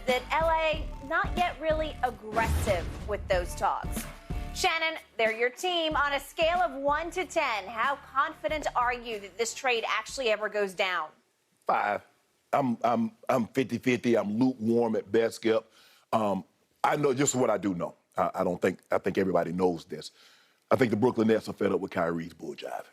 that LA not yet really aggressive with those talks. Shannon, they're your team. On a scale of 1 to 10, how confident are you that this trade actually ever goes down? 5. I'm 50-50. I'm lukewarm at best, Skip. I know just what I do know. I think everybody knows this. I think the Brooklyn Nets are fed up with Kyrie's bull jive.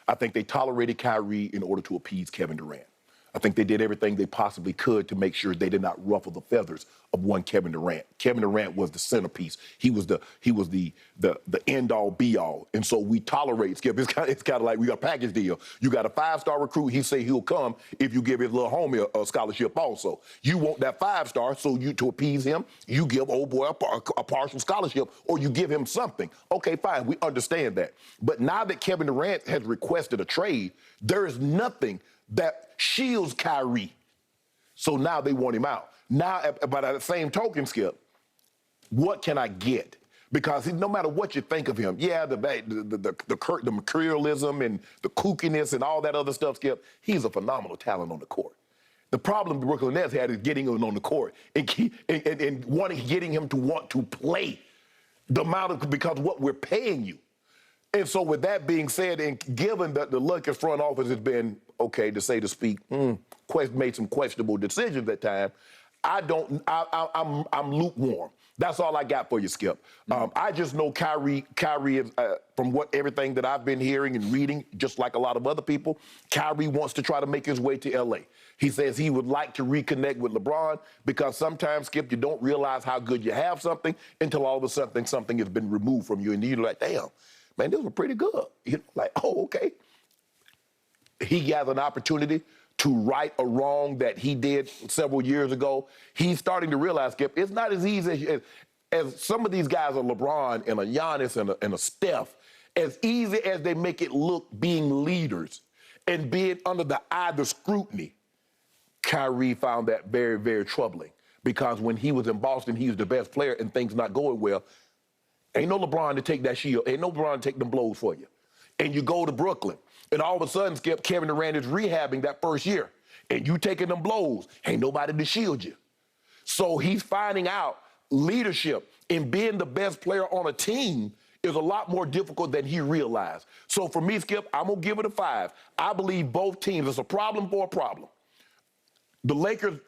I think they tolerated Kyrie in order to appease Kevin Durant. I think they did everything they possibly could to make sure they did not ruffle the feathers of one Kevin Durant. Kevin Durant was the centerpiece. He was the end all be all. And so we tolerate Skip. It's kind of like we got a package deal. You got a 5-star recruit. He say he'll come if you give his little homie a scholarship also. You want that 5-star, so you to appease him, you give old boy a partial scholarship or you give him something. Okay, fine. We understand that. But now that Kevin Durant has requested a trade, there is nothing that shields Kyrie. So now they want him out. Now, but at the same token, Skip, what can I get? Because no matter what you think of him, yeah, the materialism and the kookiness and all that other stuff, Skip, he's a phenomenal talent on the court. The problem the Brooklyn Nets had is getting him on the court and getting him to want to play the amount of, because what we're paying you. And so with that being said, and given that the Lakers front office has been, okay, to say to speak, made some questionable decisions at times, I'm lukewarm. That's all I got for you, Skip. I just know Kyrie is, from everything that I've been hearing and reading, just like a lot of other people, Kyrie wants to try to make his way to L.A. He says he would like to reconnect with LeBron because sometimes, Skip, you don't realize how good you have something until all of a sudden something has been removed from you, and you're like, damn. Man, this was pretty good. You know, like, oh, okay. He has an opportunity to right a wrong that he did several years ago. He's starting to realize, Skip, it's not as easy as some of these guys, a LeBron and a Giannis and a Steph, as easy as they make it look being leaders and being under the eye of scrutiny. Kyrie found that very, very troubling because when he was in Boston, he was the best player and things not going well. Ain't no LeBron to take that shield. Ain't no LeBron to take them blows for you. And you go to Brooklyn, and all of a sudden, Skip, Kevin Durant is rehabbing that first year, and you taking them blows. Ain't nobody to shield you. So he's finding out leadership and being the best player on a team is a lot more difficult than he realized. So for me, Skip, I'm going to give it a 5. I believe both teams, it's a problem for a problem. The Lakers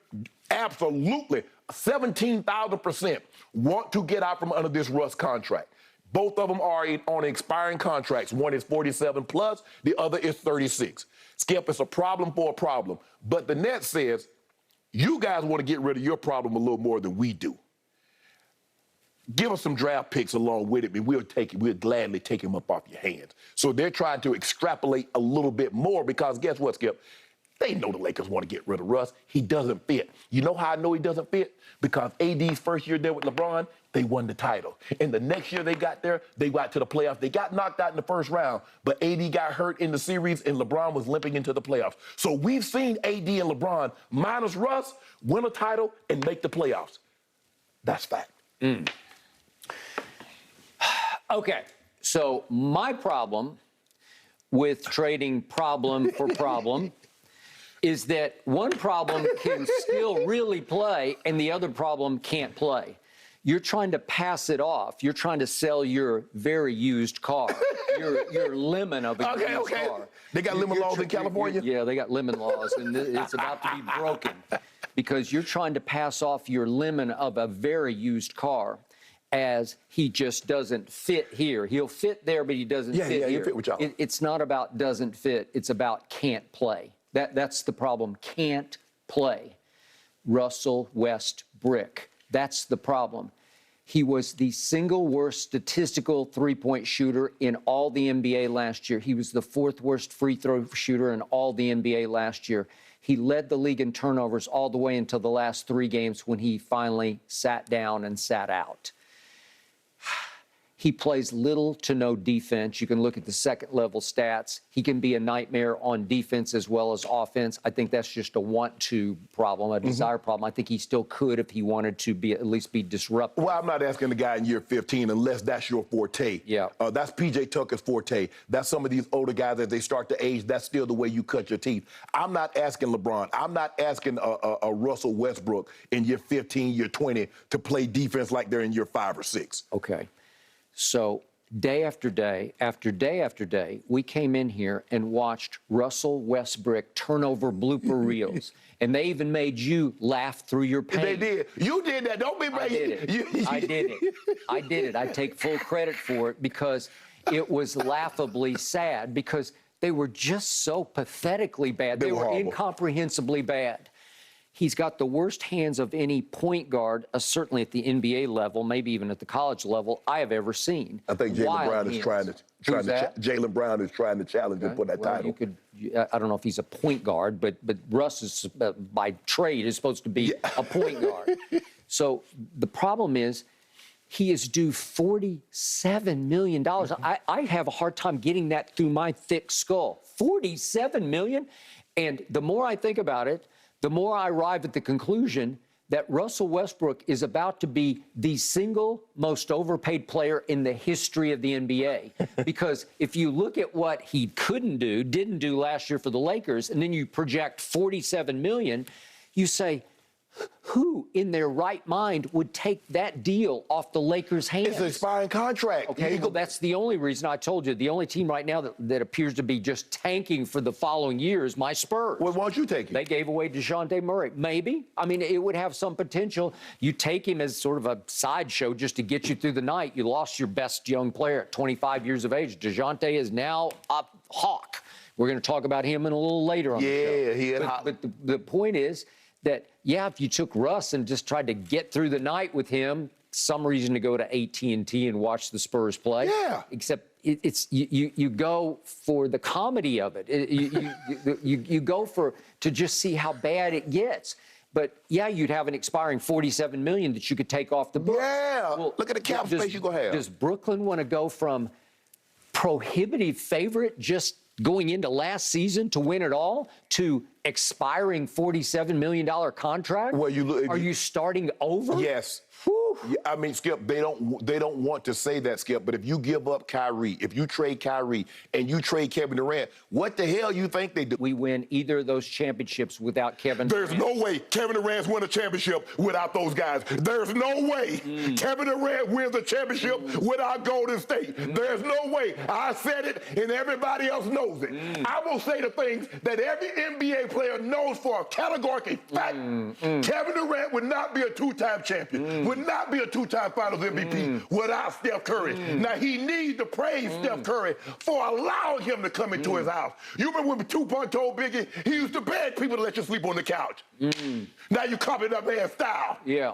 absolutely 17,000% want to get out from under this Russ contract. Both of them are on expiring contracts. One is 47 plus, the other is 36. Skip, it's a problem for a problem. But the Nets says, you guys want to get rid of your problem a little more than we do. Give us some draft picks along with it, and we'll gladly take him up off your hands. So they're trying to extrapolate a little bit more because guess what, Skip? They know the Lakers want to get rid of Russ. He doesn't fit. You know how I know he doesn't fit? Because AD's first year there with LeBron, they won the title. And the next year they got there, they got to the playoffs. They got knocked out in the first round, but AD got hurt in the series and LeBron was limping into the playoffs. So we've seen AD and LeBron minus Russ win a title and make the playoffs. That's fact. Okay, so my problem with trading problem for problem is that one problem can still really play and the other problem can't play. You're trying to pass it off. You're trying to sell your very used car, your lemon of a used car. They got lemon laws in California? Yeah, they got lemon laws, and it's about to be broken because you're trying to pass off your lemon of a very used car as he just doesn't fit here. He'll fit there, but he doesn't fit here. He'll fit with y'all. It's not about doesn't fit. It's about can't play. That's the problem. Can't play. Russell Westbrook. That's the problem. He was the single worst statistical three-point shooter in all the NBA last year. He was the 4th worst free throw shooter in all the NBA last year. He led the league in turnovers all the way until the last 3 games when he finally sat down and sat out. He plays little to no defense. You can look at the second-level stats. He can be a nightmare on defense as well as offense. I think that's just a want-to problem, a desire problem. I think he still could if he wanted to at least be disruptive. Well, I'm not asking the guy in year 15 unless that's your forte. Yeah. That's P.J. Tucker's forte. That's some of these older guys as they start to age. That's still the way you cut your teeth. I'm not asking LeBron. I'm not asking a Russell Westbrook in year 15, year 20 to play defense like they're in year 5 or 6. Okay. So day after day, after day after day, we came in here and watched Russell Westbrook turnover blooper reels. And they even made you laugh through your pain. They did. You did that. Don't be making. I did it. I did it. I did it. I take full credit for it because it was laughably sad because they were just so pathetically bad. They were incomprehensibly bad. He's got the worst hands of any point guard, certainly at the NBA level, maybe even at the college level, I have ever seen. I think Jaylen Brown is trying to Jaylen Brown is trying to challenge him for that title. I don't know if he's a point guard, but Russ is by trade is supposed to be a point guard. So the problem is he is due $47 million. I have a hard time getting that through my thick skull. $47 million? And the more I think about it, the more I arrive at the conclusion that Russell Westbrook is about to be the single most overpaid player in the history of the NBA. Because if you look at what he didn't do last year for the Lakers, and then you project $47 million, you say, who in their right mind would take that deal off the Lakers' hands? It's an expiring contract. Okay, well, that's the only reason I told you. The only team right now that appears to be just tanking for the following year is my Spurs. Well, why don't you take him? They gave away DeJounte Murray. Maybe. I mean, it would have some potential. You take him as sort of a sideshow just to get you through the night. You lost your best young player at 25 years of age. DeJounte is now a hawk. We're going to talk about him in a little later on the show. Yeah, he had hot. But the point is that, yeah, if you took Russ and just tried to get through the night with him, some reason to go to AT&T and watch the Spurs play. Yeah. Except you go for the comedy of it. You go to just see how bad it gets. But yeah, you'd have an expiring $47 million that you could take off the books. Yeah. Well, look at the cap space you're gonna have. Does Brooklyn want to go from prohibitive favorite just going into last season to win it all to expiring $47 million contract? Well, are you starting over? Yes. Yeah, I mean, Skip, they don't want to say that, Skip, but if you give up Kyrie, if you trade Kyrie and you trade Kevin Durant, what the hell you think they do? We win either of those championships without Kevin There's Durant. no way Kevin Durant's win a championship without those guys. There's no way Kevin Durant wins a championship without Golden State. There's no way. I said it, and everybody else knows it. I will say the things that every NBA player knows for a categorical fact. Kevin Durant would not be a two-time champion, would not be a two-time Finals MVP without Steph Curry. Now, he needs to praise Steph Curry for allowing him to come into his house. You remember when Tupac told Biggie, he used to beg people to let you sleep on the couch. Now you copy that man's style. Yeah.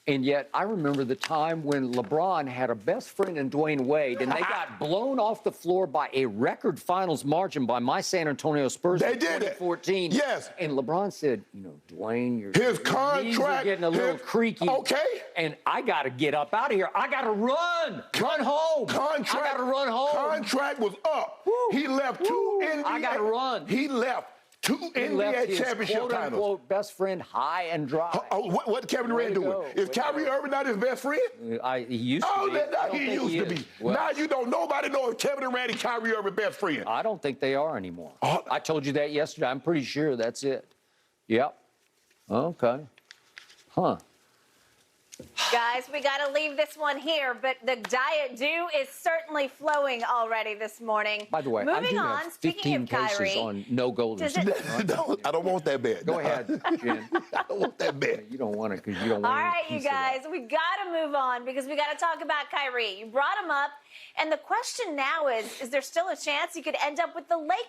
And yet, I remember the time when LeBron had a best friend in Dwayne Wade, and they got blown off the floor by a record finals margin by my San Antonio Spurs in 2014. Yes. And LeBron said, Dwayne, your his knees contract are getting a little creaky. Okay. And I got to get up out of here. I got to run home. I got to run home. Contract was up. Woo. He left two NBA. I got to run. He left two NBA championship titles. Quote, best friend high and dry. What did Kevin Durant doing? Is Kyrie Irving not his best friend? He used to be. He used to be. Well, now you don't. Nobody knows if Kevin Durant and Kyrie Irving best friend. I don't think they are anymore. I told you that yesterday. I'm pretty sure that's it. Yep. Okay. Huh. Guys, we got to leave this one here, but the Diet Dew is certainly flowing already this morning. By the way, moving I do on, have speaking 15 of Kyrie, cases on no golden state. No, I don't want that bad. Go ahead, Jen. I don't want that bad. You don't want it because you don't want all any right, you piece of guys, that. we got to move on because we got to talk about Kyrie. You brought him up, and the question now is there still a chance he could end up with the Lakers?